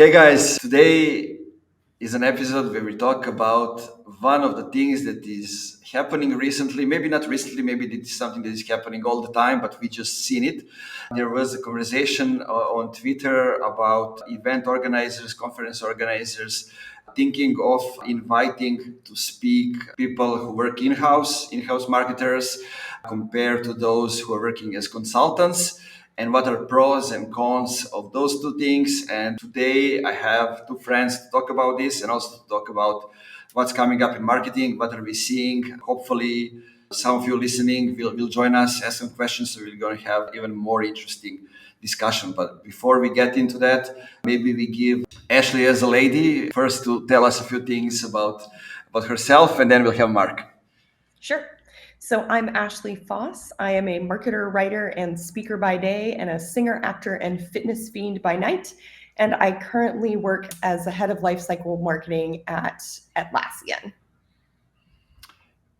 Hey guys, today is an episode where we talk about one of the things that is happening recently. Maybe not recently, maybe it's something that is happening all the time, but we just seen it. There was a conversation on Twitter about event organizers, conference organizers, thinking of inviting to speak people who work in-house marketers, compared to those who are working as consultants, and what are pros and cons of those two things. And today I have two friends to talk about this and also to talk about what's coming up in marketing, what are we seeing. Hopefully some of you listening will join us, ask some questions, so we're going to have even more interesting discussion. But before we get into that, maybe we give Ashley as a lady first to tell us a few things about herself, and then we'll have Mark. Sure. So I'm Ashley Faus. I am a marketer, writer, and speaker by day, and a singer, actor, and fitness fiend by night. And I currently work as the head of lifecycle marketing at Atlassian.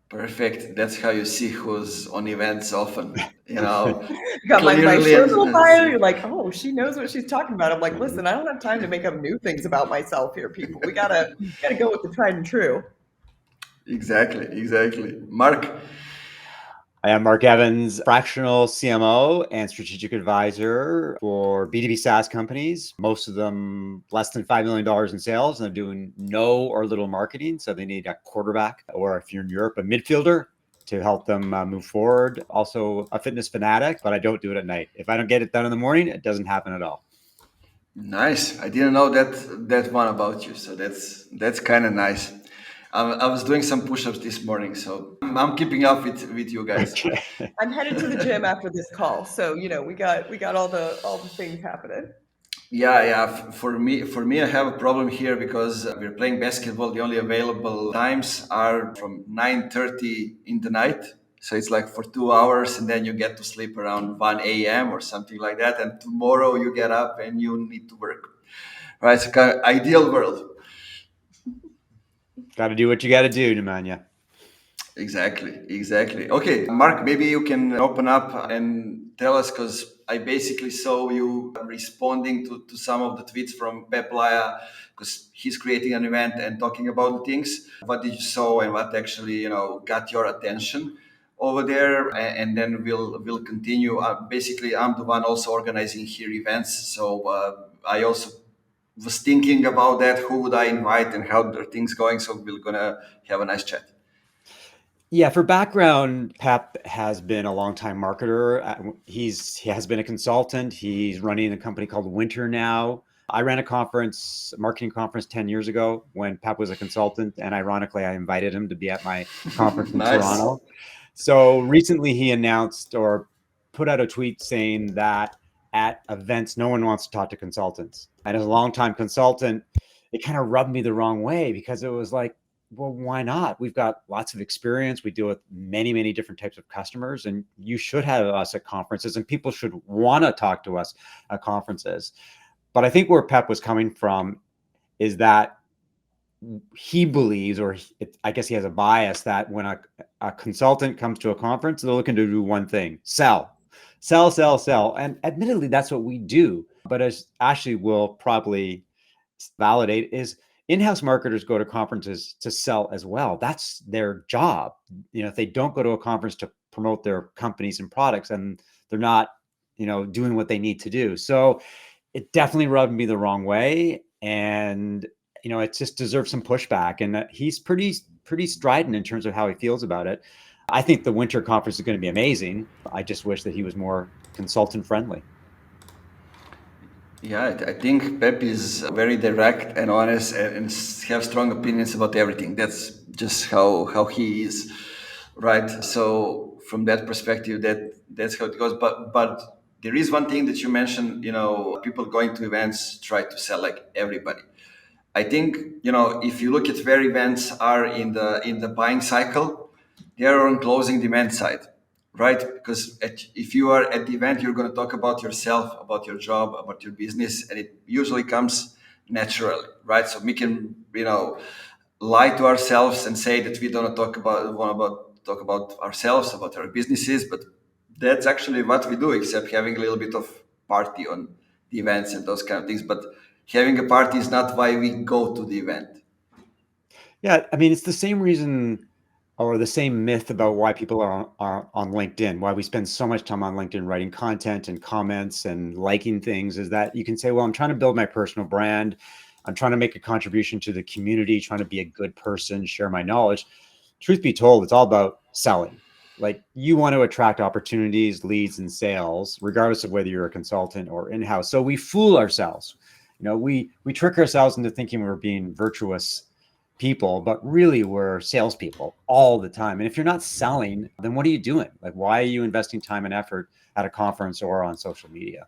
Perfect. That's how you see who's on events often. You know, Got my clearly short and little bio. see. You're like, oh, she knows what she's talking about. I'm like, listen, I don't have time to make up new things about myself here, people. We gotta go with the tried and true. Exactly. Mark. I am Mark Evans, fractional CMO and strategic advisor for B2B SaaS companies, most of them less than $5 million in sales, and they're doing no or little marketing. So they need a quarterback, or if you're in Europe, a midfielder to help them move forward. Also a fitness fanatic, but I don't do it at night. If I don't get it done in the morning, it doesn't happen at all. Nice. I didn't know that one about you. So that's kind of nice. I was doing some push-ups this morning, so I'm keeping up with you guys. I'm headed to the gym after this call, so we got all the things happening. Yeah. For me, I have a problem here because we're playing basketball. The only available times are from 9:30 in the night. So it's like for 2 hours, and then you get to sleep around 1 a.m. or something like that. And tomorrow you get up and you need to work. Right? It's kind of ideal world. Got to do what you got to do, Nemanja. Exactly. Okay, Mark, maybe you can open up and tell us, because I basically saw you responding to some of the tweets from Pep Laya, because he's creating an event and talking about the things. What did you saw and what actually got your attention over there? And then we'll continue. Basically, I'm the one also organizing here events, so I also was thinking about that. Who would I invite and how are things going? So we're gonna have a nice chat. Yeah, for background, Pep has been a longtime marketer. He has been a consultant. He's running a company called Winter now. I ran a marketing conference 10 years ago when Pep was a consultant, and ironically, I invited him to be at my conference in Nice. Toronto. So recently he announced or put out a tweet saying that at events, no one wants to talk to consultants. And as a longtime consultant, it kind of rubbed me the wrong way because it was like, well, why not? We've got lots of experience. We deal with many, many different types of customers, and you should have us at conferences, and people should want to talk to us at conferences. But I think where Pep was coming from is that he believes, or I guess he has a bias, that when a consultant comes to a conference, they're looking to do one thing: sell. And admittedly, that's what we do. But as Ashley will probably validate, is in-house marketers go to conferences to sell as well. That's their job. If they don't go to a conference to promote their companies and products, and they're not, doing what they need to do. So it definitely rubbed me the wrong way. And, it just deserves some pushback. And he's pretty strident in terms of how he feels about it. I think the winter conference is going to be amazing. I just wish that he was more consultant friendly. Yeah, I think Pep is very direct and honest and have strong opinions about everything. That's just how he is, right? So from that perspective, that's how it goes. But there is one thing that you mentioned. People going to events try to sell like everybody. I think if you look at where events are in the buying cycle, they are on closing demand side, right? Because if you are at the event, you're going to talk about yourself, about your job, about your business, and it usually comes naturally, right? So we can lie to ourselves and say that we don't talk about ourselves, about our businesses, but that's actually what we do, except having a little bit of party on the events and those kind of things. But having a party is not why we go to the event. Yeah, I mean, it's the same reason or the same myth about why people are on LinkedIn, why we spend so much time on LinkedIn writing content and comments and liking things, is that you can say, well, I'm trying to build my personal brand. I'm trying to make a contribution to the community, trying to be a good person, share my knowledge. Truth be told, it's all about selling. Like, you want to attract opportunities, leads, and sales, regardless of whether you're a consultant or in-house. So we fool ourselves. We trick ourselves into thinking we're being virtuous people, but really we're salespeople all the time. And if you're not selling, then what are you doing? Like, why are you investing time and effort at a conference or on social media?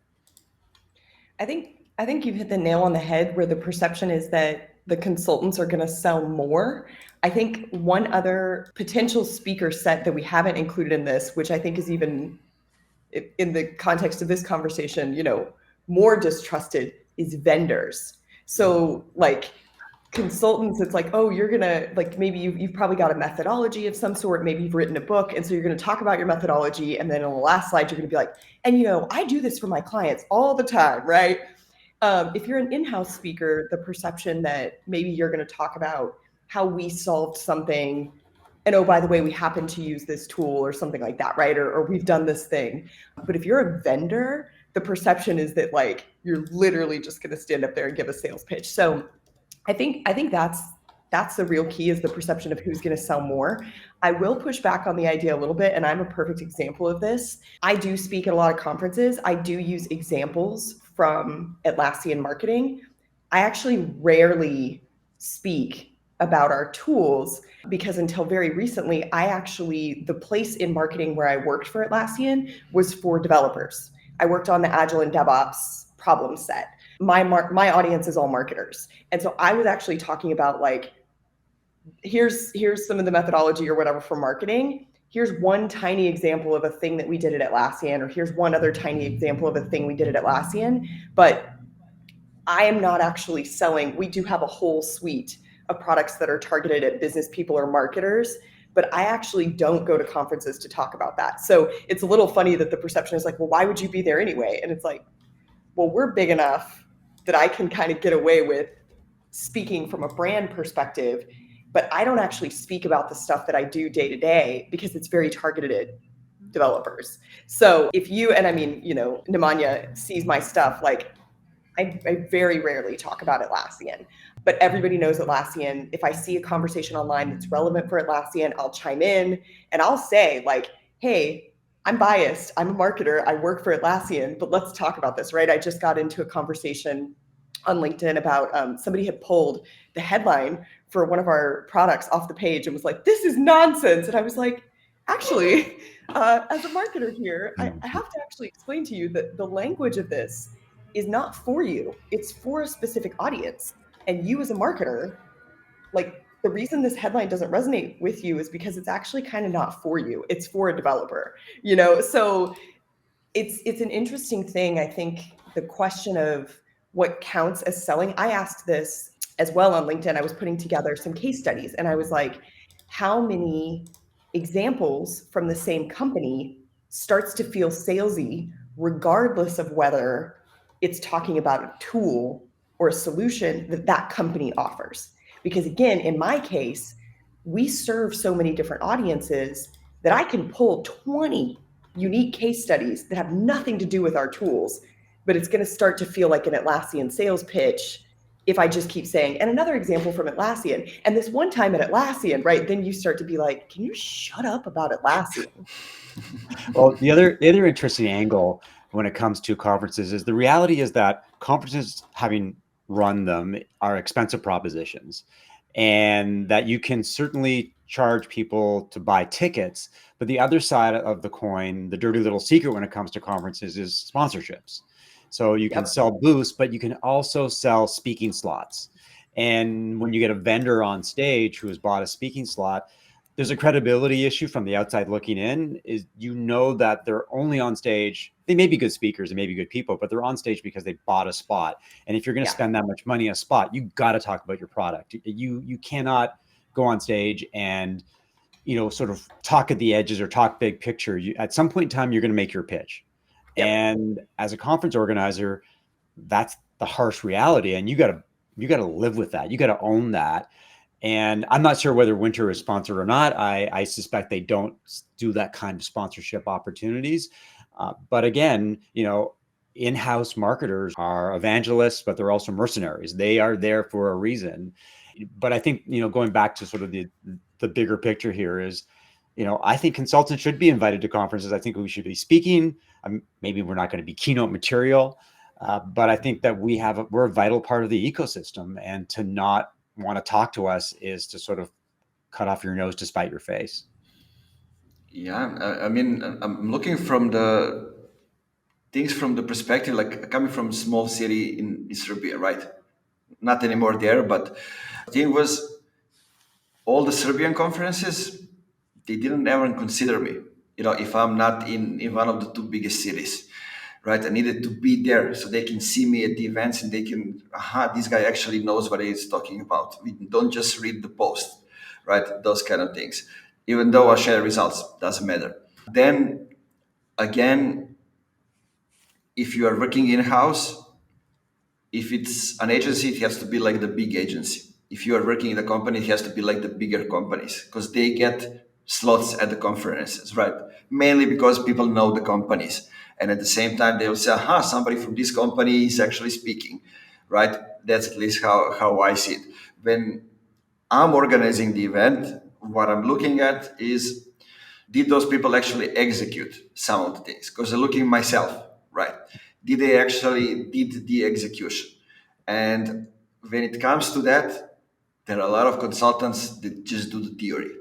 I think you've hit the nail on the head where the perception is that the consultants are going to sell more. I think one other potential speaker set that we haven't included in this, which I think is even in the context of this conversation, more distrusted, is vendors. So like consultants, it's like, oh, you're gonna, like, maybe you've probably got a methodology of some sort, maybe you've written a book, and so you're going to talk about your methodology, and then on the last slide you're going to be like, and I do this for my clients all the time, right? If you're an in-house speaker, the perception that maybe you're going to talk about how we solved something, and oh, by the way, we happen to use this tool or something like that, right? Or we've done this thing. But if you're a vendor, the perception is that like you're literally just going to stand up there and give a sales pitch. So I think that's the real key, is the perception of who's going to sell more. I will push back on the idea a little bit, and I'm a perfect example of this. I do speak at a lot of conferences. I do use examples from Atlassian marketing. I actually rarely speak about our tools because until very recently, the place in marketing where I worked for Atlassian was for developers. I worked on the Agile and DevOps problem set. My audience is all marketers. And so I was actually talking about like, here's some of the methodology or whatever for marketing. Here's one tiny example of a thing that we did at Atlassian, or here's one other tiny example of a thing we did at Atlassian. But I am not actually selling. We do have a whole suite of products that are targeted at business people or marketers, but I actually don't go to conferences to talk about that. So it's a little funny that the perception is like, well, why would you be there anyway? And it's like, well, we're big enough that I can kind of get away with speaking from a brand perspective, but I don't actually speak about the stuff that I do day to day because it's very targeted at developers. So if you, and I mean, Nemanja sees my stuff, like I very rarely talk about Atlassian, but everybody knows Atlassian. If I see a conversation online that's relevant for Atlassian, I'll chime in and I'll say like, hey, I'm biased. I'm a marketer. I work for Atlassian, but let's talk about this, right? I just got into a conversation on LinkedIn about somebody had pulled the headline for one of our products off the page and was like, this is nonsense. And I was like, actually, as a marketer here, I have to actually explain to you that the language of this is not for you. It's for a specific audience. And you as a marketer, like the reason this headline doesn't resonate with you is because it's actually kind of not for you. It's for a developer, So it's an interesting thing. I think the question of what counts as selling, I asked this as well on LinkedIn. I was putting together some case studies and I was like, how many examples from the same company starts to feel salesy, regardless of whether it's talking about a tool or a solution that company offers? Because again, in my case, we serve so many different audiences that I can pull 20 unique case studies that have nothing to do with our tools, but it's going to start to feel like an Atlassian sales pitch if I just keep saying, and another example from Atlassian, and this one time at Atlassian, right? Then you start to be like, can you shut up about Atlassian? Well, the other interesting angle when it comes to conferences is the reality is that conferences, having run them, are expensive propositions, and that you can certainly charge people to buy tickets. But the other side of the coin, the dirty little secret when it comes to conferences, is sponsorships. So you can sell booths, but you can also sell speaking slots. And when you get a vendor on stage who has bought a speaking slot, there's a credibility issue from the outside looking in. Is that they're only on stage. They may be good speakers and maybe good people, but they're on stage because they bought a spot. And if you're going to spend that much money on a spot, you got to talk about your product. You cannot go on stage and sort of talk at the edges or talk big picture. At some point in time, you're going to make your pitch. And as a conference organizer, that's the harsh reality, and you got to live with that. You got to own that. And I'm not sure whether Winter is sponsored or not. I suspect they don't do that kind of sponsorship opportunities. But again, in-house marketers are evangelists, but they're also mercenaries. They are there for a reason. But I think, going back to sort of the bigger picture here is, I think consultants should be invited to conferences. I think we should be speaking. Maybe we're not going to be keynote material, but I think that we're a vital part of the ecosystem, and to not want to talk to us is to sort of cut off your nose to spite your face. Yeah, I mean, I'm looking from the things from the perspective, like coming from a small city in Serbia, right? Not anymore there, but the thing was, all the Serbian conferences, they didn't ever consider me. If I'm not in one of the two biggest cities, right? I needed to be there so they can see me at the events and they can, this guy actually knows what he's talking about. We don't just read the post, right? Those kind of things. Even though I share results, doesn't matter. Then again, if you are working in-house, if it's an agency, it has to be like the big agency. If you are working in a company, it has to be like the bigger companies because they get slots at the conferences, right? Mainly because people know the companies. And at the same time, they will say, somebody from this company is actually speaking, right? That's at least how I see it. When I'm organizing the event, what I'm looking at is, did those people actually execute some of the things? Because I'm looking myself, right? Did they actually did the execution? And when it comes to that, there are a lot of consultants that just do the theory.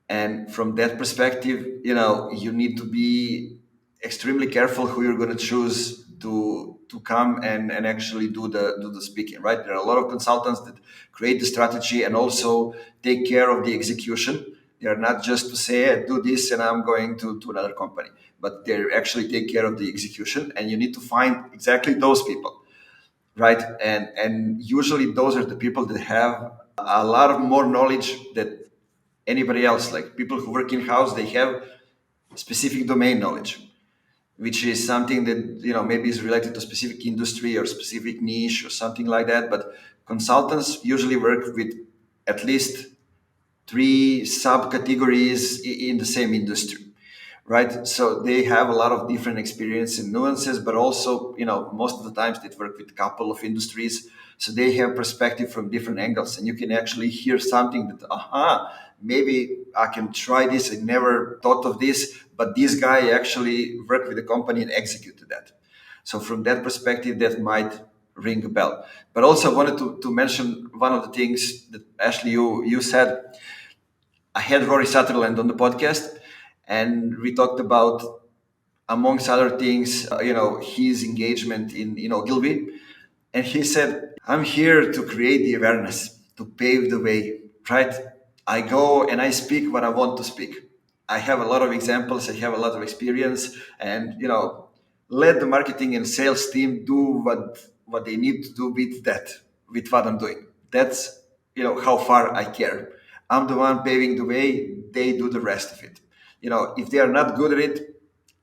And from that perspective, you need to be extremely careful who you're going to choose to come and actually do the speaking, right? There are a lot of consultants that create the strategy and also take care of the execution. They are not just to say, hey, do this and I'm going to another company, but they actually take care of the execution. And you need to find exactly those people, right? And usually those are the people that have a lot of more knowledge that anybody else. Like people who work in-house, they have specific domain knowledge, which is something that maybe is related to specific industry or specific niche or something like that. But consultants usually work with at least 3 subcategories in the same industry, right? So they have a lot of different experience and nuances, but also most of the times they work with a couple of industries, so they have perspective from different angles, and you can actually hear something that maybe I can try this. I never thought of this, but this guy actually worked with the company and executed that. So from that perspective, that might ring a bell. But also I wanted to mention one of the things that Ashley, you said. I had Rory Sutherland on the podcast, and we talked about, amongst other things, his engagement in Gilby. And he said, I'm here to create the awareness, to pave the way, right? I go and I speak what I want to speak. I have a lot of examples, I have a lot of experience, and let the marketing and sales team do what they need to do with what I'm doing. That's how far I care. I'm the one paving the way, they do the rest of it. If they are not good at it,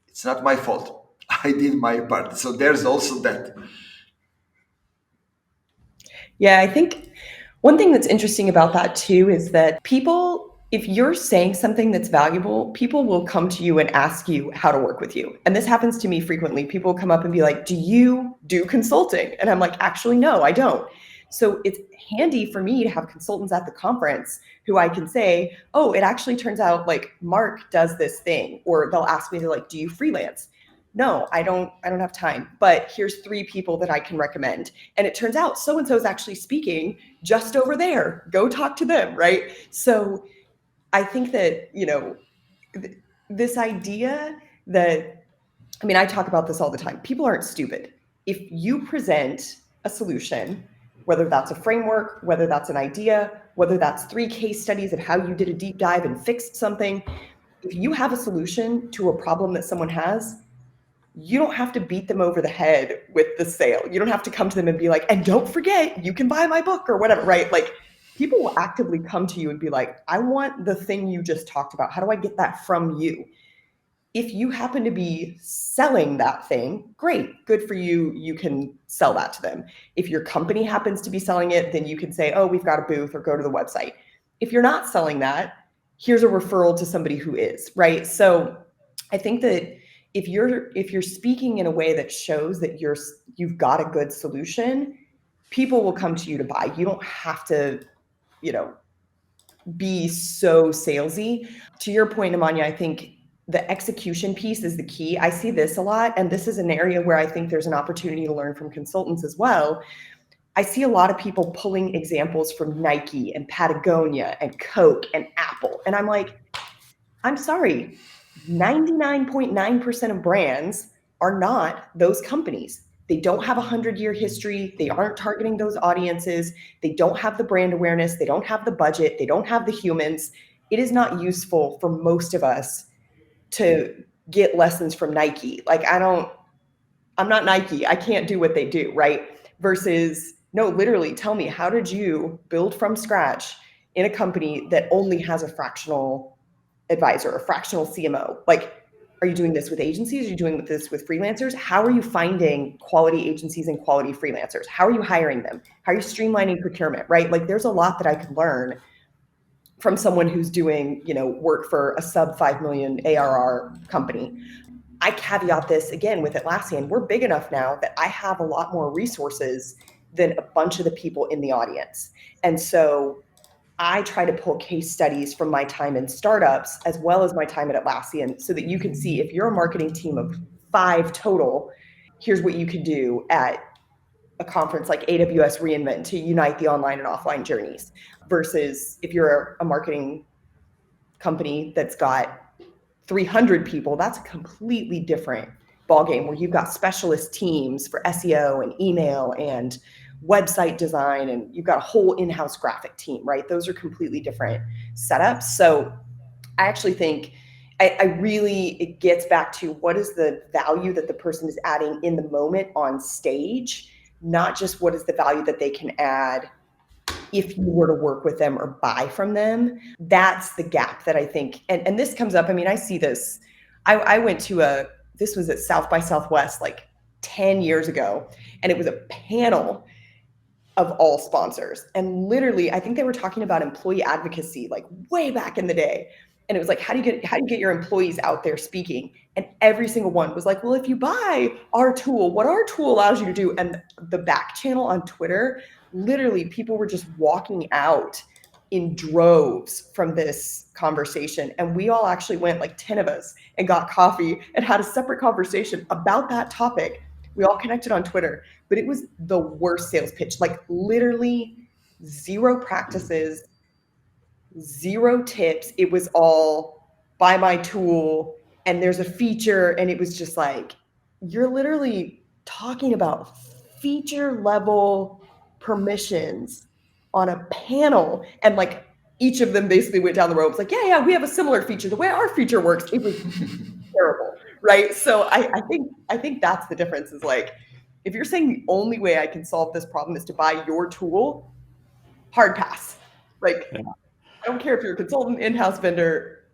it's not my fault. I did my part. So there's also that. Yeah, I think one thing that's interesting about that too is that people, if you're saying something that's valuable, people will come to you and ask you how to work with you. And this happens to me frequently. People come up and be like, do you do consulting? And I'm like, actually, no, I don't. So it's handy for me to have consultants at the conference who I can say, oh, it actually turns out like Mark does this thing, or they'll ask me to like, do you freelance? No, I don't have time, but here's 3 people that I can recommend. And it turns out so-and-so is actually speaking just over there. Go talk to them, right? So I think that, this idea that, I talk about this all the time. People aren't stupid. If you present a solution, whether that's a framework, whether that's an idea, whether that's 3 case studies of how you did a deep dive and fixed something, if you have a solution to a problem that someone has, you don't have to beat them over the head with the sale. You don't have to come to them and be like, and don't forget, you can buy my book or whatever, right? Like people will actively come to you and be like, I want the thing you just talked about. How do I get that from you? If you happen to be selling that thing, great, good for you. You can sell that to them. If your company happens to be selling it, then you can say, oh, we've got a booth, or go to the website. If you're not selling that, here's a referral to somebody who is, right? So I think that if you're speaking in a way that shows that you've got a good solution, people will come to you to buy. You don't have to, be so salesy. To your point, Amanya, I think the execution piece is the key. I see this a lot, and this is an area where I think there's an opportunity to learn from consultants as well. I see a lot of people pulling examples from Nike and Patagonia and Coke and Apple. And I'm like, I'm sorry, 99.9% of brands are not those companies. They don't have a 100-year history. They aren't targeting those audiences. They don't have the brand awareness. They don't have the budget. They don't have the humans. It is not useful for most of us to get lessons from Nike. Like, I'm not Nike. I can't do what they do, right? Versus, no, literally tell me, how did you build from scratch in a company that only has a fractional advisor or fractional CMO? Like, are you doing this with agencies? Are you doing this with freelancers? How are you finding quality agencies and quality freelancers? How are you hiring them? How are you streamlining procurement, right? Like, there's a lot that I could learn from someone who's doing, work for a sub 5 million ARR company. I caveat this again with Atlassian. We're big enough now that I have a lot more resources than a bunch of the people in the audience. And so I try to pull case studies from my time in startups as well as my time at Atlassian, so that you can see, if you're a marketing team of 5 total, here's what you could do at a conference like AWS reInvent to unite the online and offline journeys, versus if you're a marketing company that's got 300 people, that's a completely different ballgame, where you've got specialist teams for SEO and email and website design, and you've got a whole in-house graphic team, right? Those are completely different setups. So I actually think it gets back to, what is the value that the person is adding in the moment on stage, not just what is the value that they can add if you were to work with them or buy from them. That's the gap that I think, and this comes up. I mean, I see this. I went to this was at South by Southwest like 10 years ago, and it was a panel of all sponsors. And literally, I think they were talking about employee advocacy, like way back in the day. And it was like, how do you get your employees out there speaking? And every single one was like, well, if you buy our tool, what our tool allows you to do. And the back channel on Twitter, literally people were just walking out in droves from this conversation. And we all actually went, like 10 of us, and got coffee and had a separate conversation about that topic. We all connected on Twitter, but it was the worst sales pitch, like literally 0 practices, 0 tips. It was all, buy my tool and there's a feature. And it was just like, you're literally talking about feature level permissions on a panel. And like each of them basically went down the road. It's like, yeah, we have a similar feature. The way our feature works, it was terrible, right? So I think that's the difference, is like, if you're saying the only way I can solve this problem is to buy your tool, hard pass. Like, yeah. I don't care if you're a consultant, in-house vendor,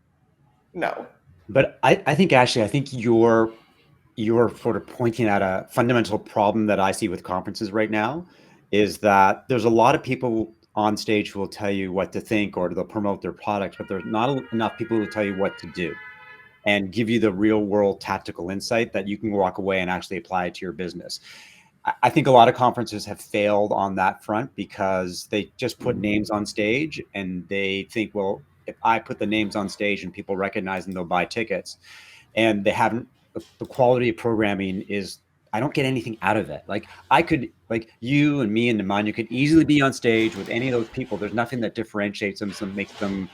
no. But I think, Ashley, I think you're sort of pointing at a fundamental problem that I see with conferences right now, is that there's a lot of people on stage who will tell you what to think, or they'll promote their product, but there's not enough people who will tell you what to do and give you the real world tactical insight that you can walk away and actually apply it to your business. I think a lot of conferences have failed on that front, because they just put names on stage and they think, well, if I put the names on stage and people recognize them, they'll buy tickets. And they haven't, the quality of programming is, I don't get anything out of it. Like, I could, like you and me and Nemanja could easily be on stage with any of those people. There's nothing that differentiates them, so makes them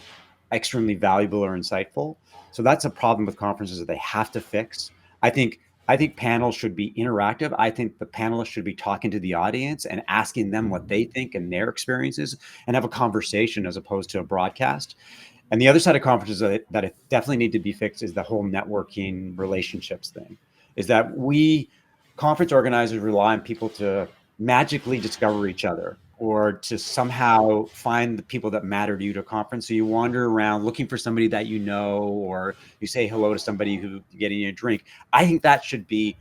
extremely valuable or insightful. So that's a problem with conferences that they have to fix. I think panels should be interactive. I think the panelists should be talking to the audience and asking them what they think and their experiences, and have a conversation as opposed to a broadcast. And the other side of conferences that definitely need to be fixed is the whole networking relationships thing. Is that conference organizers rely on people to magically discover each other. or to somehow find the people that matter to you to a conference. So you wander around looking for somebody that you know, or you say hello to somebody who's getting you a drink. I think that should be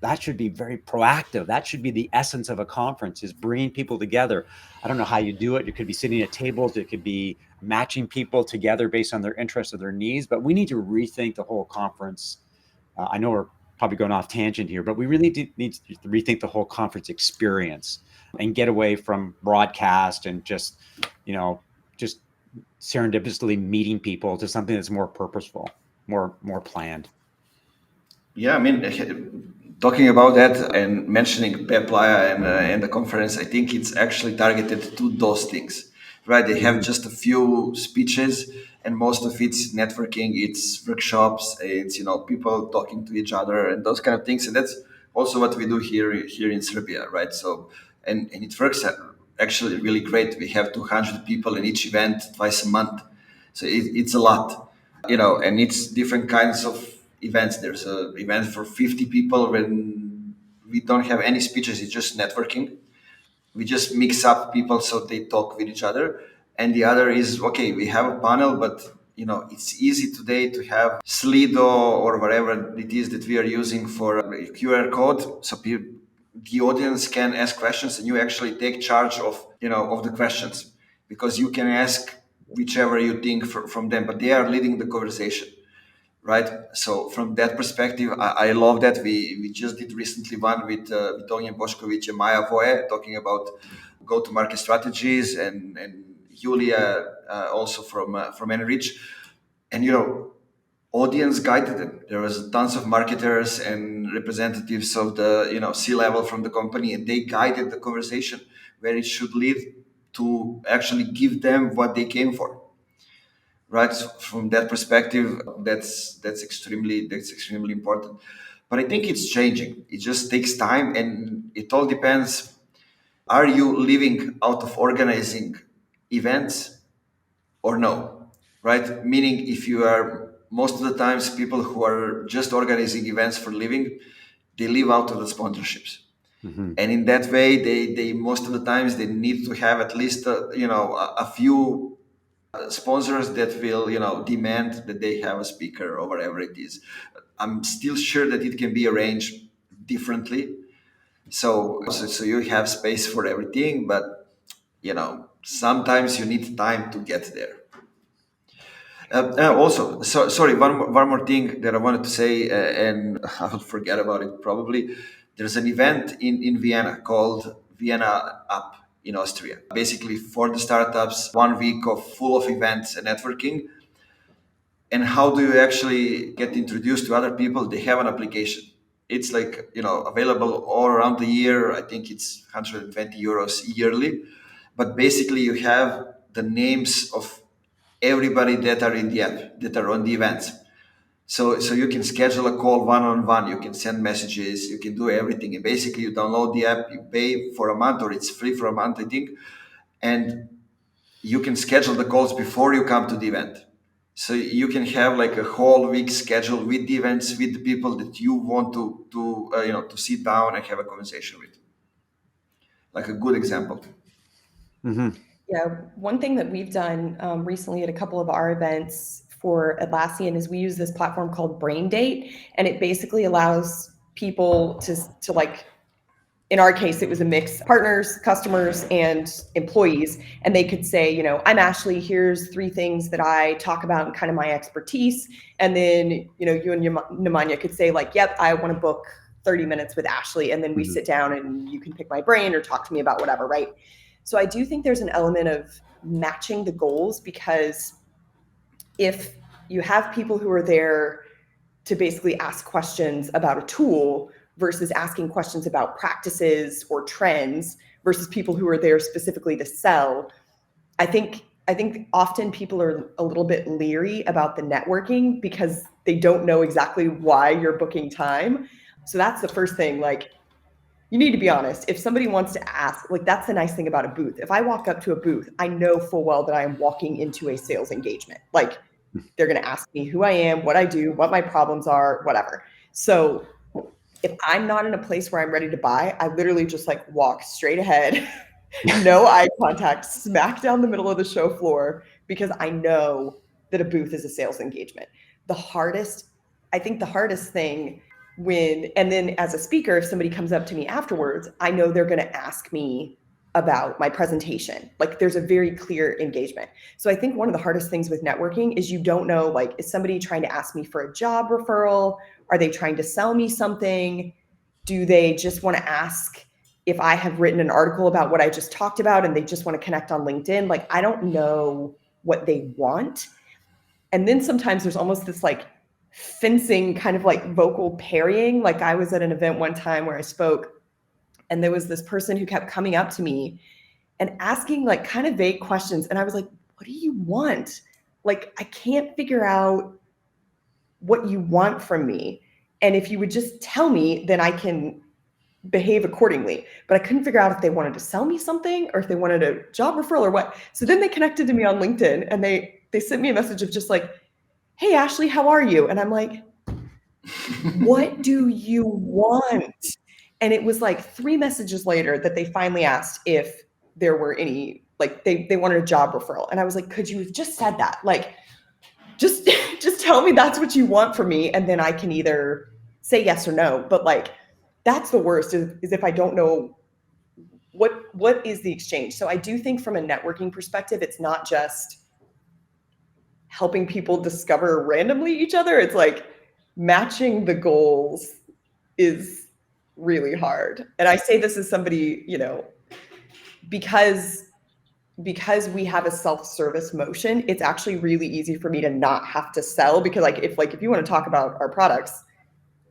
very proactive. That should be the essence of a conference, is bringing people together. I don't know how you do it. It could be sitting at tables. It could be matching people together based on their interests or their needs. But we need to rethink the whole conference. I know we're probably going off tangent here, but we really need to rethink the whole conference experience and get away from broadcast and just serendipitously meeting people to something that's more purposeful, more planned. Yeah, I mean, talking about that and mentioning Peplaya and the conference, I think it's actually targeted to those things, right? They have just a few speeches, and most of it's networking, it's workshops, it's people talking to each other and those kind of things, and that's also what we do here in Serbia, right? So and it works actually really great. We have 200 people in each event twice a month, so it's a lot, and it's different kinds of events. There's an event for 50 people when we don't have any speeches, it's just networking. We just mix up people so they talk with each other. And the other is, okay, we have a panel, but it's easy today to have Slido or whatever it is that we are using for a QR code. So the audience can ask questions, and you actually take charge of the questions, because you can ask whichever you think from them, but they are leading the conversation, right? So from that perspective, I love that. We just did recently one with Tonje Bošković and Maja Voje talking about go-to-market strategies, and Julia also from Enrich, and audience guided them. There was tons of marketers and representatives of the C-level from the company, and they guided the conversation where it should lead to actually give them what they came for. Right. So from that perspective, that's extremely important. But I think it's changing. It just takes time, and it all depends. Are you living out of organizing events or no? Right. Meaning, if you are, most of the times people who are just organizing events for living, they live out of the sponsorships. And in that way, they most of the times they need to have at least a few sponsors that will demand that they have a speaker or whatever it is. I'm still sure that it can be arranged differently, so you have space for everything, but sometimes you need time to get there. Also, sorry, one more thing that I wanted to say, and I will forget about it probably. There's an event in Vienna called Vienna Up in Austria. Basically, for the startups, 1 week of full of events and networking. And how do you actually get introduced to other people? They have an application. It's like available all around the year. I think it's 120 euros yearly. But basically, you have the names of everybody that are in the app, that are on the events. So you can schedule a call one-on-one, you can send messages, you can do everything. And basically, you download the app, you pay for a month, or it's free for a month, I think. And you can schedule the calls before you come to the event. So you can have like a whole week schedule with the events, with the people that you want to sit down and have a conversation with. Like a good example. Yeah, one thing that we've done recently at a couple of our events for Atlassian is we use this platform called Brain Date, and it basically allows people to like, in our case, it was a mix, partners, customers, and employees. And they could say, I'm Ashley, here's 3 things that I talk about and kind of my expertise. And then, you and Nemanja could say like, yep, I want to book 30 minutes with Ashley. And then we sit down and you can pick my brain or talk to me about whatever, right? So I do think there's an element of matching the goals, because if you have people who are there to basically ask questions about a tool versus asking questions about practices or trends versus people who are there specifically to sell, I think often people are a little bit leery about the networking because they don't know exactly why you're booking time. So that's the first thing. Like, you need to be honest. If somebody wants to ask, like, that's the nice thing about a booth. If I walk up to a booth, I know full well that I am walking into a sales engagement. Like, they're going to ask me who I am, what I do, what my problems are, whatever. So if I'm not in a place where I'm ready to buy, I literally just like walk straight ahead No eye contact, smack down the middle of the show floor, because I know that a booth is a sales engagement. I think the hardest thing and then as a speaker, if somebody comes up to me afterwards, I know they're going to ask me about my presentation. Like there's a very clear engagement. So I think one of the hardest things with networking is you don't know, like, is somebody trying to ask me for a job referral? Are they trying to sell me something? Do they just want to ask if I have written an article about what I just talked about and they just want to connect on LinkedIn? Like, I don't know what they want. And then sometimes there's almost this like fencing kind of like vocal parrying. Like I was at an event one time where I spoke and there was this person who kept coming up to me and asking like kind of vague questions. And I was like, what do you want? Like, I can't figure out what you want from me. And if you would just tell me, then I can behave accordingly. But I couldn't figure out if they wanted to sell me something or if they wanted a job referral or what. So then they connected to me on LinkedIn and they sent me a message of just like, hey, Ashley, how are you? And I'm like, what do you want? And it was like 3 messages later that they finally asked if there were any, like they wanted a job referral. And I was like, could you have just said that? Like, just tell me that's what you want from me. And then I can either say yes or no. But like, that's the worst is if I don't know what is the exchange. So I do think from a networking perspective, it's not just helping people discover randomly each other. It's like matching the goals is really hard. And I say this as somebody, because we have a self-service motion, it's actually really easy for me to not have to sell, because if you want to talk about our products,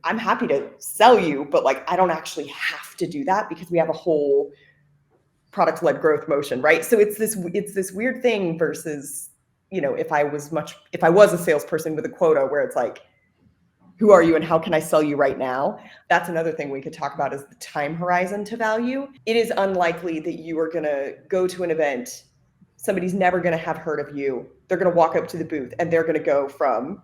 I'm happy to sell you, but like I don't actually have to do that because we have a whole product-led growth motion, right? So it's this weird thing versus, if I was a salesperson with a quota where it's like, who are you and how can I sell you right now? That's another thing we could talk about is the time horizon to value. It is unlikely that you are going to go to an event, somebody's never going to have heard of you. They're going to walk up to the booth and they're going to go from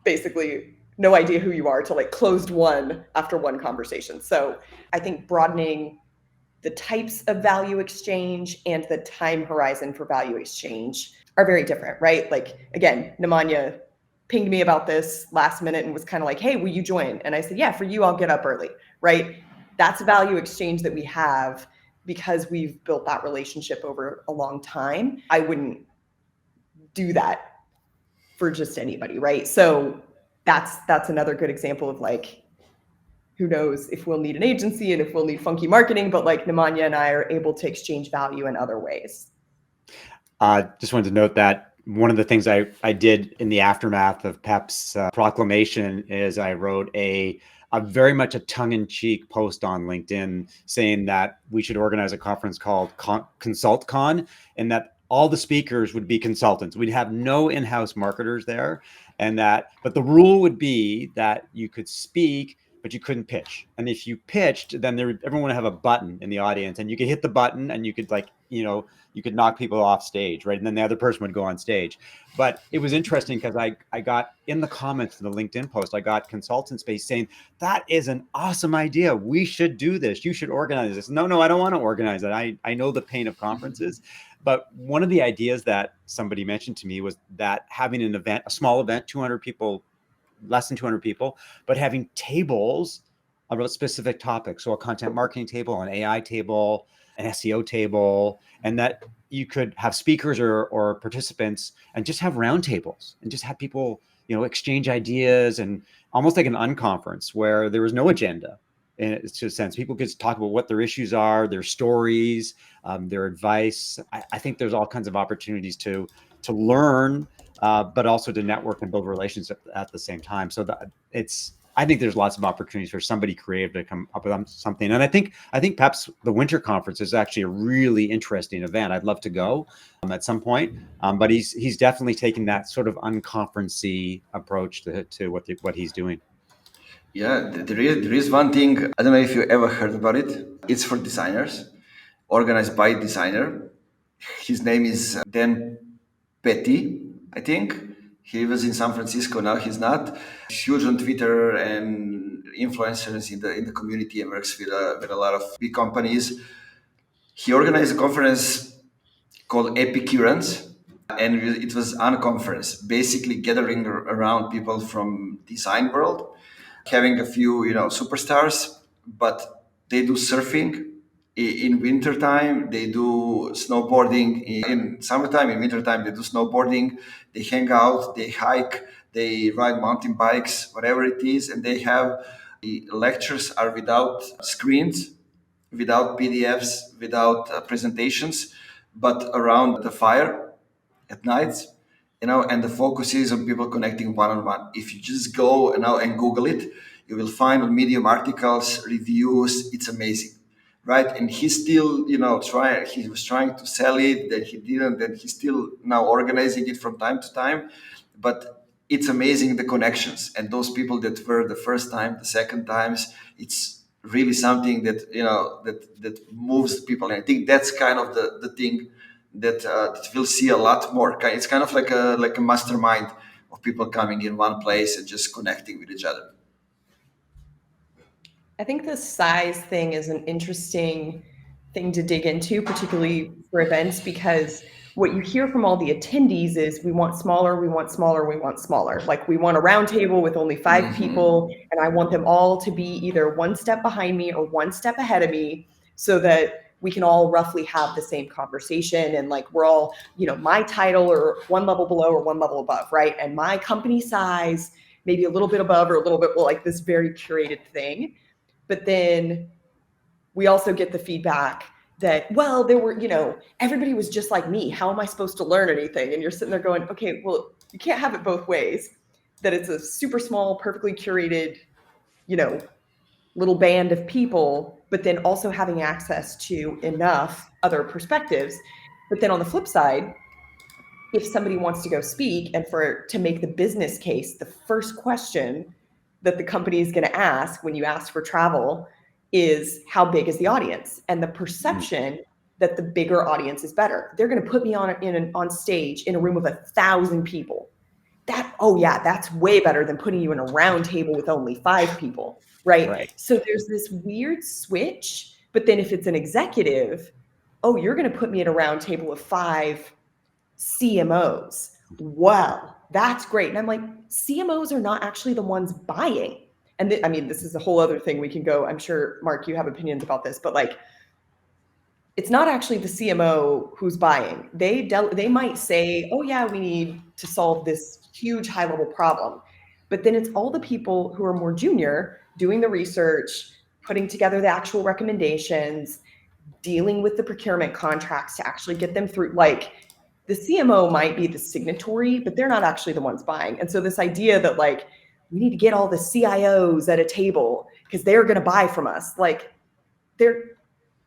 basically no idea who you are to like closed one after one conversation. So I think broadening the types of value exchange and the time horizon for value exchange are very different, right? Like, again, Nemanja pinged me about this last minute and was kind of like, hey, will you join? And I said, yeah, for you, I'll get up early, right? That's a value exchange that we have because we've built that relationship over a long time. I wouldn't do that for just anybody, right? So that's another good example of like, who knows if we'll need an agency and if we'll need funky marketing, but like Nemanja and I are able to exchange value in other ways. Just wanted to note that one of the things I did in the aftermath of Pep's proclamation is I wrote a very much a tongue-in-cheek post on LinkedIn saying that we should organize a conference called ConsultCon, and that all the speakers would be consultants. We'd have no in-house marketers there, but the rule would be that you could speak, but you couldn't pitch. And if you pitched, then everyone would have a button in the audience, and you could hit the button, and you could you could knock people off stage, right? And then the other person would go on stage. But it was interesting because I got in the comments to the LinkedIn post, I got consultant space saying, that is an awesome idea. We should do this. You should organize this. No, I don't want to organize it. I know the pain of conferences. But one of the ideas that somebody mentioned to me was that having an event, a small event, 200 people, less than 200 people, but having tables about specific topics. So a content marketing table, an AI table, an SEO table, and that you could have speakers or participants and just have roundtables and just have people, exchange ideas, and almost like an unconference where there was no agenda. In a sense, people could talk about what their issues are, their stories, their advice. I think there's all kinds of opportunities to learn, but also to network and build relationships at the same time. So I think there's lots of opportunities for somebody creative to come up with something. And I think perhaps the winter conference is actually a really interesting event. I'd love to go at some point, but he's definitely taking that sort of unconferencey approach to what he's doing. Yeah, there is one thing. I don't know if you ever heard about it. It's for designers, organized by a designer. His name is Dan Petty, I think. He was in San Francisco. Now he's not. He's huge on Twitter and influencers in the community, and works with a lot of big companies. He organized a conference called Epicurance, and it was an conference, basically gathering around people from design world, having a few superstars, but they do surfing in wintertime, they do snowboarding in summertime, in wintertime they do snowboarding, they hang out, they hike, they ride mountain bikes, whatever it is, and they have the lectures are without screens, without PDFs, without presentations, but around the fire at night, and the focus is on people connecting one on one. If you just go now and Google it, you will find on Medium articles, reviews. It's amazing, right? And he's still, trying. He was trying to sell it, that he didn't, and he's still now organizing it from time to time. But it's amazing the connections and those people that were the first time, the second times. It's really something that that moves people, and I think that's kind of the thing that we'll see a lot more. It's kind of like a mastermind of people coming in one place and just connecting with each other. I think the size thing is an interesting thing to dig into, particularly for events, because what you hear from all the attendees is we want smaller, we want smaller, we want smaller. Like we want a round table with only 5 people, and I want them all to be either one step behind me or one step ahead of me so that we can all roughly have the same conversation. And like we're all, my title or one level below or one level above, right? And my company size, maybe a little bit above or a little bit below, like this very curated thing. But then we also get the feedback that, well, there were, everybody was just like me. How am I supposed to learn anything? And you're sitting there going, okay, well, you can't have it both ways, that it's a super small, perfectly curated, little band of people, but then also having access to enough other perspectives. But then on the flip side, if somebody wants to go speak and to make the business case, the first question that the company is going to ask when you ask for travel is how big is the audience, and the perception that the bigger audience is better. They're going to put me on stage in a room of 1,000 people. That's way better than putting you in a round table with only 5 people, right? So there's this weird switch. But then if it's an executive, you're going to put me at a round table of 5 CMOs. Well, that's great. And I'm like, CMOs are not actually the ones buying. And this is a whole other thing we can go. I'm sure, Mark, you have opinions about this, but like, it's not actually the CMO who's buying. They might say, oh yeah, we need to solve this huge high level problem. But then it's all the people who are more junior doing the research, putting together the actual recommendations, dealing with the procurement contracts to actually get them through. Like, the CMO might be the signatory, but they're not actually the ones buying. And so this idea that like, we need to get all the CIOs at a table because they're going to buy from us. Like they're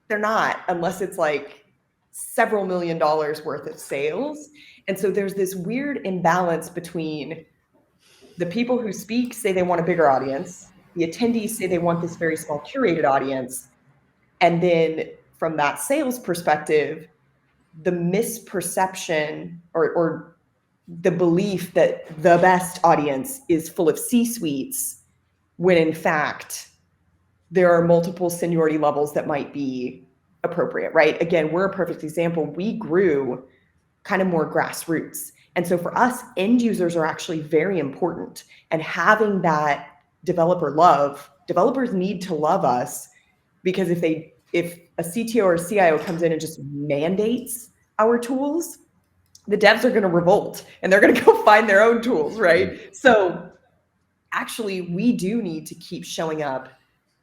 not, unless it's like several $1 million worth of sales. And so there's this weird imbalance between the people who speak say they want a bigger audience, the attendees say they want this very small curated audience. And then from that sales perspective, the misperception or the belief that the best audience is full of C-suites, when in fact there are multiple seniority levels that might be appropriate, right? Again, we're a perfect example. We grew kind of more grassroots. And so for us, end users are actually very important. And having that developers need to love us, because if a CTO or a CIO comes in and just mandates our tools, the devs are going to revolt and they're going to go find their own tools, right? So actually, we do need to keep showing up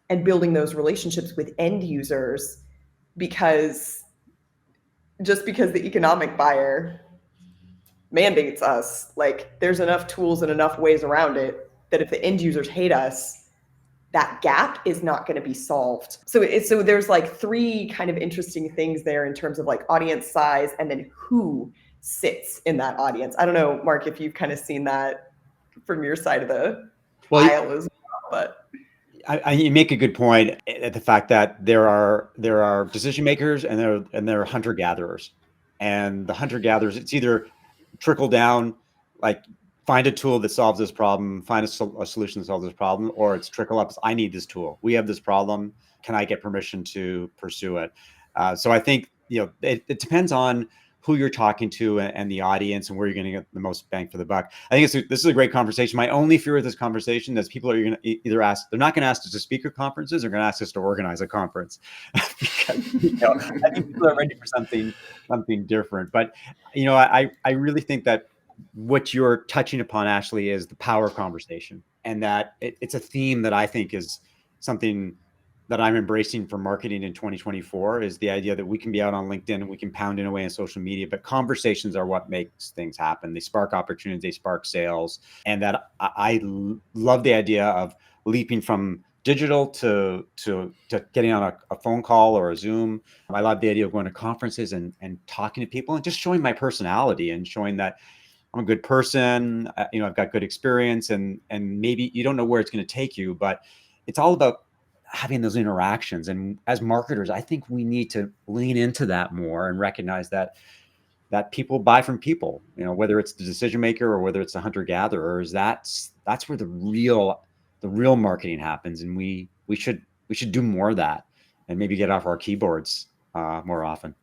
and building those relationships with end users, because just because the economic buyer mandates us, like there's enough tools and enough ways around it that if the end users hate us, that gap is not going to be solved. So there's like 3 kind of interesting things there in terms of like audience size and then who sits in that audience. I don't know, Mark, if you've kind of seen that from your side of the aisle as well, but you make a good point at the fact that there are decision makers and there are hunter gatherers, and the hunter gatherers, it's either trickle down, like find a tool that solves this problem, find a solution that solves this problem, or it's trickle up. I need this tool. We have this problem. Can I get permission to pursue it? So I think, it depends on who you're talking to and the audience and where you're going to get the most bang for the buck. I think this is a great conversation. My only fear with this conversation is people are going to either they're not going to ask us to speak at conferences, or going to ask us to organize a conference. Because, I think people are ready for something different. But, I really think that what you're touching upon, Ashley, is the power of conversation, and that it's a theme that I think is something that I'm embracing for marketing in 2024, is the idea that we can be out on LinkedIn and we can pound in away on social media, but conversations are what makes things happen. They spark opportunities, they spark sales. And that I love the idea of leaping from digital to getting on a phone call or a Zoom. I love the idea of going to conferences and talking to people and just showing my personality and showing that I'm a good person. I've got good experience, and maybe you don't know where it's going to take you, but it's all about having those interactions. And as marketers, I think we need to lean into that more and recognize that people buy from people, whether it's the decision maker or whether it's the hunter gatherers. That's where the real marketing happens. And we should do more of that, and maybe get off our keyboards more often.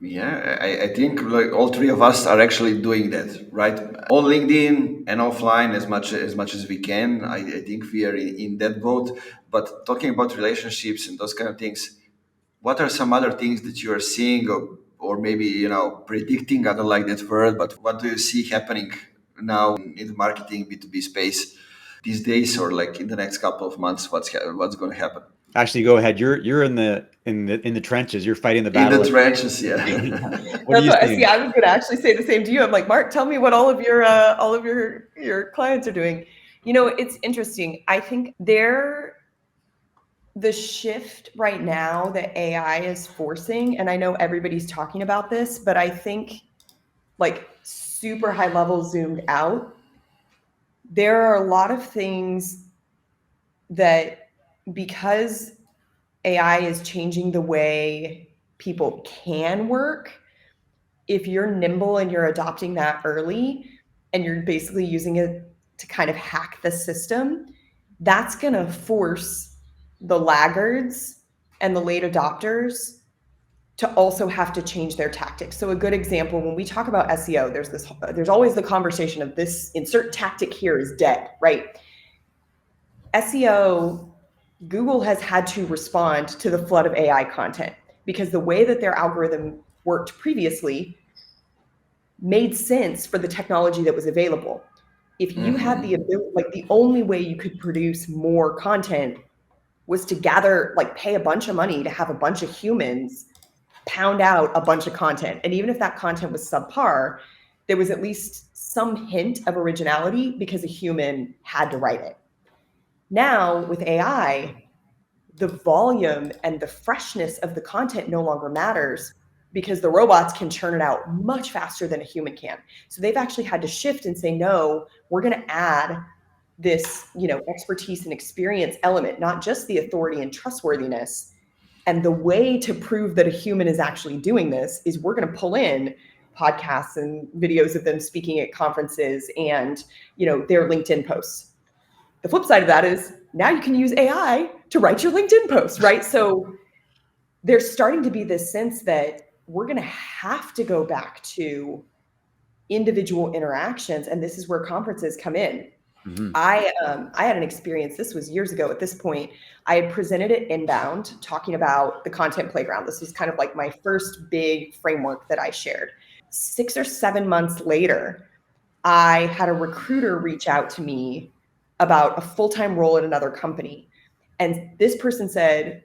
Yeah, I think like all three of us are actually doing that, right? On LinkedIn and offline as much as we can. I think we are in that boat. But talking about relationships and those kind of things, what are some other things that you are seeing, or maybe predicting? I don't like that word, but what do you see happening now in the marketing B2B space these days, or like in the next couple of months? What's going to happen? Actually, go ahead. You're in the trenches. You're fighting the In battle. the trenches, yeah. What are you That's what, seeing? see, I was going to actually say the same to you. I'm like, Mark, tell me what all of your clients are doing. It's interesting. I think the shift right now that AI is forcing, and I know everybody's talking about this, but I think like super high level zoomed out, there are a lot of things that, because AI is changing the way people can work, if you're nimble and you're adopting that early and you're basically using it to kind of hack the system, that's going to force the laggards and the late adopters to also have to change their tactics. So a good example, when we talk about SEO, there's always the conversation of this insert tactic here is dead, right? SEO, Google has had to respond to the flood of AI content, because the way that their algorithm worked previously made sense for the technology that was available. If you had the ability, like the only way you could produce more content was to pay a bunch of money to have a bunch of humans pound out a bunch of content. And even if that content was subpar, there was at least some hint of originality because a human had to write it. Now with AI, the volume and the freshness of the content no longer matters, because the robots can churn it out much faster than a human can. So they've actually had to shift and say, no, we're going to add this, expertise and experience element, not just the authority and trustworthiness. And the way to prove that a human is actually doing this is we're going to pull in podcasts and videos of them speaking at conferences and, their LinkedIn posts. The flip side of that is now you can use AI to write your LinkedIn post, right? So there's starting to be this sense that we're going to have to go back to individual interactions, and this is where conferences come in. Mm-hmm. I had an experience, this was years ago at this point. I had presented at Inbound talking about the content playground. This was kind of like my first big framework that I shared. 6 or 7 months later, I had a recruiter reach out to me about a full-time role at another company. And this person said,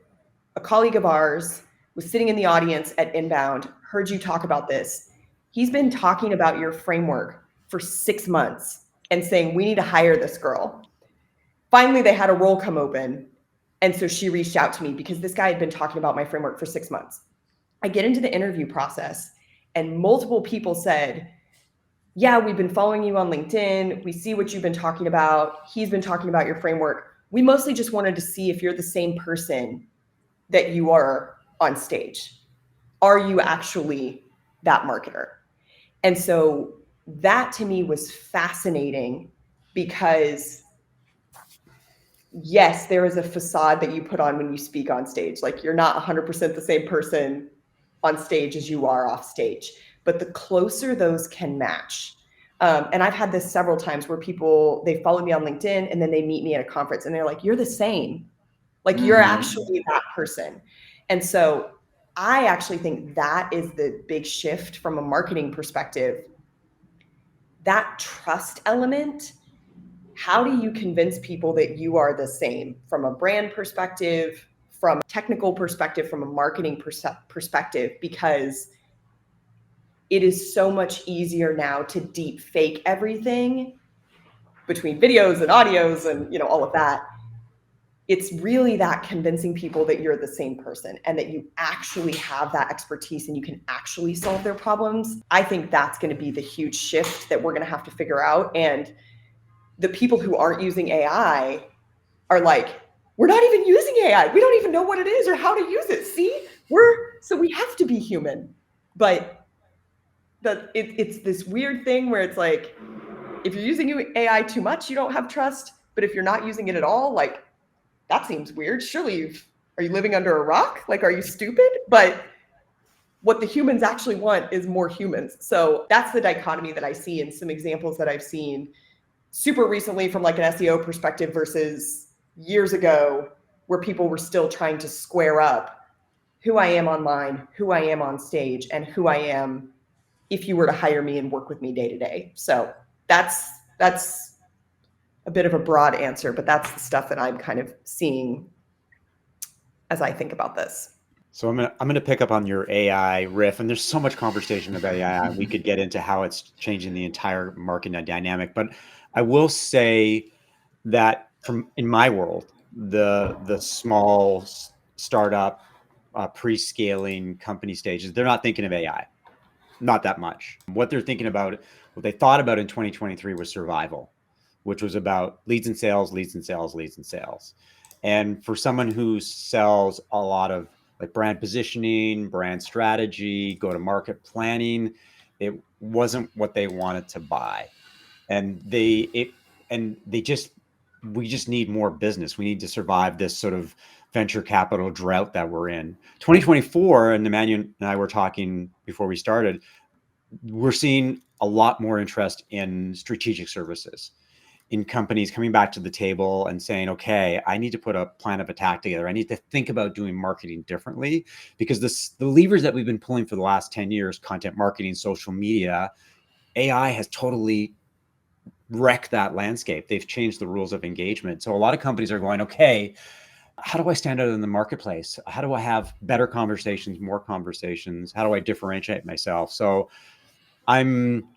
a colleague of ours was sitting in the audience at Inbound, heard you talk about this. He's been talking about your framework for 6 months and saying, we need to hire this girl. Finally, they had a role come open. And so she reached out to me because this guy had been talking about my framework for 6 months. I get into the interview process and multiple people said, yeah, we've been following you on LinkedIn. We see what you've been talking about. He's been talking about your framework. We mostly just wanted to see if you're the same person that you are on stage. Are you actually that marketer? And so that to me was fascinating, because yes, there is a facade that you put on when you speak on stage. Like you're not 100% the same person on stage as you are off stage, but the closer those can match. And I've had this several times where they follow me on LinkedIn and then they meet me at a conference and they're like, you're the same. Like you're actually that person. And so I actually think that is the big shift from a marketing perspective. That trust element, how do you convince people that you are the same from a brand perspective, from a technical perspective, from a marketing perspective? Because it is so much easier now to deep fake everything between videos and audios and all of that. It's really that convincing people that you're the same person and that you actually have that expertise and you can actually solve their problems. I think that's going to be the huge shift that we're going to have to figure out. And the people who aren't using AI are like, we're not even using AI. We don't even know what it is or how to use it. See, so we have to be human. But it's this weird thing where it's like, if you're using AI too much, you don't have trust. But if you're not using it at all, like, that seems weird. Surely are you living under a rock? Like, are you stupid? But what the humans actually want is more humans. So that's the dichotomy that I see in some examples that I've seen super recently from like an SEO perspective versus years ago where people were still trying to square up who I am online, who I am on stage, and who I am if you were to hire me and work with me day to day. So that's a bit of a broad answer, but that's the stuff that I'm kind of seeing as I think about this. So I'm gonna pick up on your AI riff, and there's so much conversation about AI. We could get into how it's changing the entire marketing dynamic, but I will say that in my world, the small startup pre-scaling company stages, they're not thinking of AI, not that much. What they're thinking about, what they thought about in 2023 was survival, which was about leads and sales, leads and sales, leads and sales. And for someone who sells a lot of like brand positioning, brand strategy, go-to-market planning, it wasn't what they wanted to buy. And we just need more business. We need to survive this sort of venture capital drought that we're in. 2024, and Emmanuel and I were talking before we started, we're seeing a lot more interest in strategic services, in companies coming back to the table and saying, okay, I need to put a plan of attack together. I need to think about doing marketing differently, because the levers that we've been pulling for the last 10 years, content marketing, social media, AI has totally wrecked that landscape. They've changed the rules of engagement. So a lot of companies are going, okay, how do I stand out in the marketplace? How do I have better conversations, more conversations? How do I differentiate myself? So I'm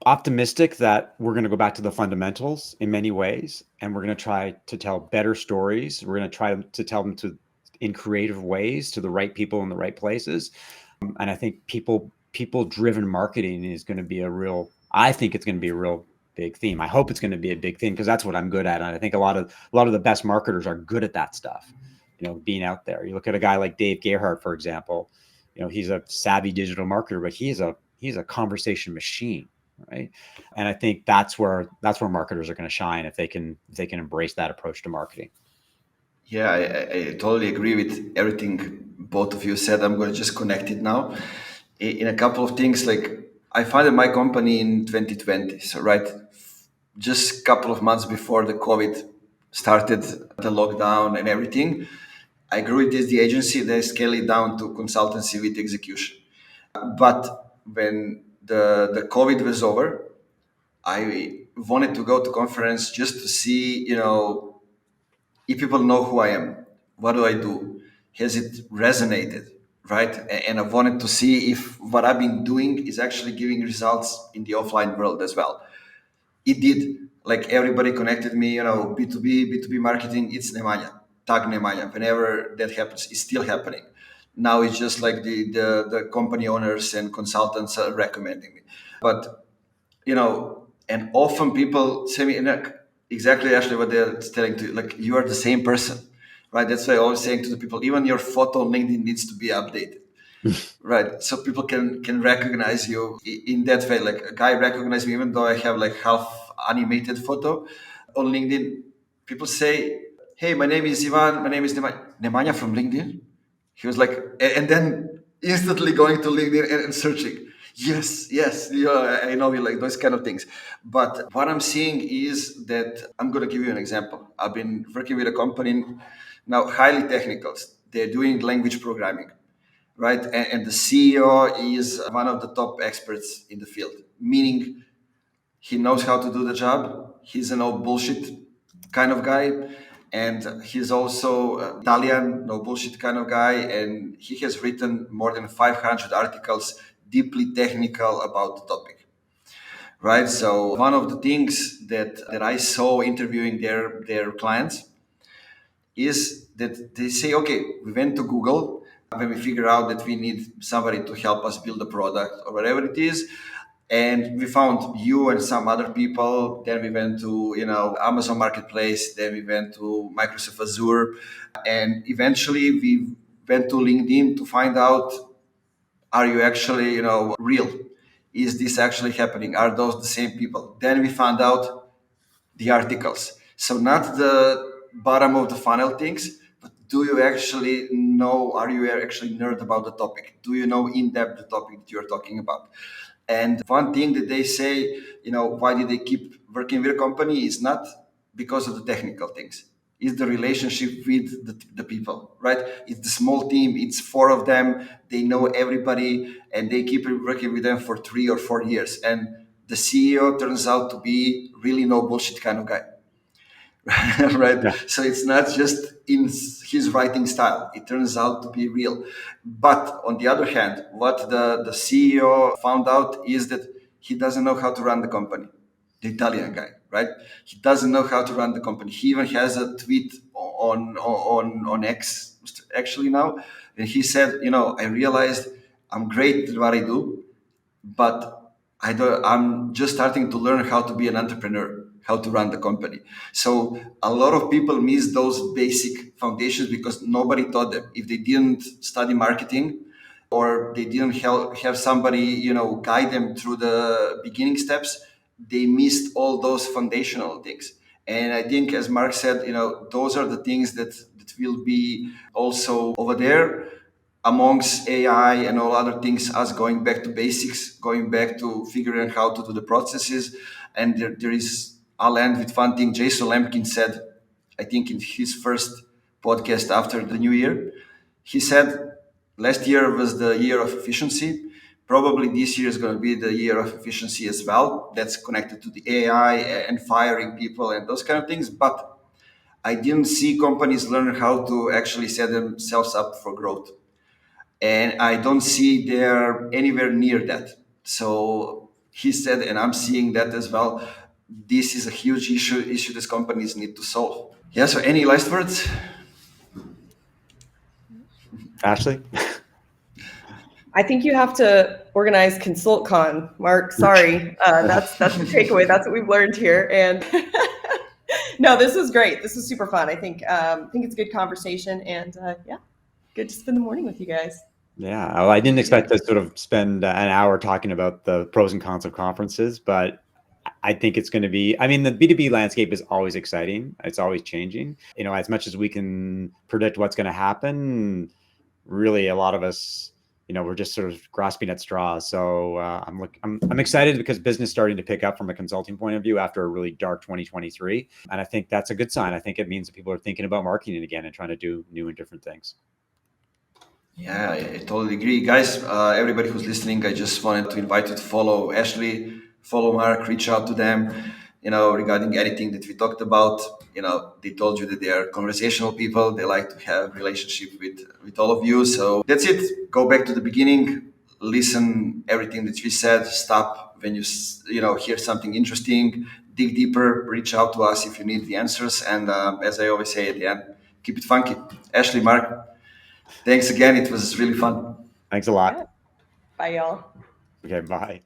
optimistic that we're going to go back to the fundamentals in many ways, and we're going to try to tell better stories. We're going to try to tell them in creative ways to the right people in the right places. And I think people driven marketing is going to be I think it's going to be a real big theme. I hope it's going to be a big theme because that's what I'm good at. And I think a lot of the best marketers are good at that stuff, being out there. You look at a guy like Dave Gerhardt, for example, he's a savvy digital marketer, but he's a conversation machine. Right. And I think that's where marketers are going to shine if they can embrace that approach to marketing. Yeah, I totally agree with everything both of you said. I'm going to just connect it now in a couple of things. Like, I founded my company in 2020. So, right, just a couple of months before the COVID started, the lockdown and everything, I grew it as the agency. Then I scaled it down to consultancy with execution. But when the COVID was over, I wanted to go to conference just to see, if people know who I am. What do I do? Has it resonated, right? And I wanted to see if what I've been doing is actually giving results in the offline world as well. It did. Like, everybody connected me, B2B marketing, it's Nemanja, tag Nemanja. Whenever that happens, it's still happening. Now it's just like the company owners and consultants are recommending me. But, and often people say me, exactly actually what they're telling to you, like, you are the same person, right? That's why I always saying to the people, even your photo on LinkedIn needs to be updated. Right, so people can recognize you in that way. Like, a guy recognized me even though I have like half animated photo on LinkedIn. people say, "Hey, my name is Ivan. My name is Nemanja from LinkedIn." He was like, and then instantly going to LinkedIn and searching. Yes, yes, yeah, I know you like those kind of things. But what I'm seeing is that I'm going to give you an example. I've been working with a company now, highly technicals. They're doing language programming, right? And the CEO is one of the top experts in the field, meaning he knows how to do the job. He's a no bullshit kind of guy. And he's also Italian, no bullshit kind of guy. And he has written more than 500 articles, deeply technical about the topic. Right. So one of the things that I saw interviewing their clients is that they say, okay, we went to Google when we figure out that we need somebody to help us build a product or whatever it is. And we found you and some other people. Then we went to, Amazon Marketplace. Then we went to Microsoft Azure. And eventually we went to LinkedIn to find out, are you actually, real? Is this actually happening? Are those the same people? Then we found out the articles. So not the bottom of the funnel things, but do you actually know, are you actually nerd about the topic? Do you know in depth the topic that you're talking about? And one thing that they say, why did they keep working with a company is not because of the technical things. It's the relationship with the people, right? It's the small team. It's 4 of them. They know everybody and they keep working with them for 3 or 4 years. And the CEO turns out to be really no bullshit kind of guy. Right. Yeah. So it's not just in his writing style. It turns out to be real. But on the other hand, what the CEO found out is that he doesn't know how to run the company. The Italian guy, right? He doesn't know how to run the company. He even has a tweet on X actually now, and he said, I realized I'm great at what I do, but I'm just starting to learn how to be an entrepreneur, how to run the company. So a lot of people miss those basic foundations because nobody taught them. If they didn't study marketing or they didn't have somebody, guide them through the beginning steps, they missed all those foundational things. And I think, as Mark said, those are the things that will be also over there amongst AI and all other things, us going back to basics, going back to figuring out how to do the processes. And there is, I'll end with one thing Jason Lemkin said, I think in his first podcast after the new year. He said, last year was the year of efficiency. Probably this year is going to be the year of efficiency as well. That's connected to the AI and firing people and those kind of things. But I didn't see companies learn how to actually set themselves up for growth. And I don't see they're anywhere near that. So he said, and I'm seeing that as well. This is a huge issue these companies need to solve. Yeah. So any last words? Ashley? I think you have to organize ConsultCon, Mark. Sorry, that's the takeaway. That's what we've learned here. And no, this was great. This was super fun. I think it's a good conversation, and yeah, good to spend the morning with you guys. Yeah, well, I didn't expect to sort of spend an hour talking about the pros and cons of conferences, but I think it's going to be, I mean, the B2B landscape is always exciting. It's always changing. As much as we can predict what's going to happen, really a lot of us, we're just sort of grasping at straws. So I'm excited because business is starting to pick up from a consulting point of view after a really dark 2023. And I think that's a good sign. I think it means that people are thinking about marketing again and trying to do new and different things. Yeah, I totally agree. Guys, everybody who's listening, I just wanted to invite you to follow Ashley, follow Mark, reach out to them, regarding anything that we talked about. They told you that they are conversational people. They like to have relationship with all of you. So that's it. Go back to the beginning, listen everything that we said, stop when you hear something interesting, dig deeper, reach out to us if you need the answers. And as I always say at the end, keep it funky. Ashley, Mark, thanks again. It was really fun. Thanks a lot. Bye, y'all. Okay, bye.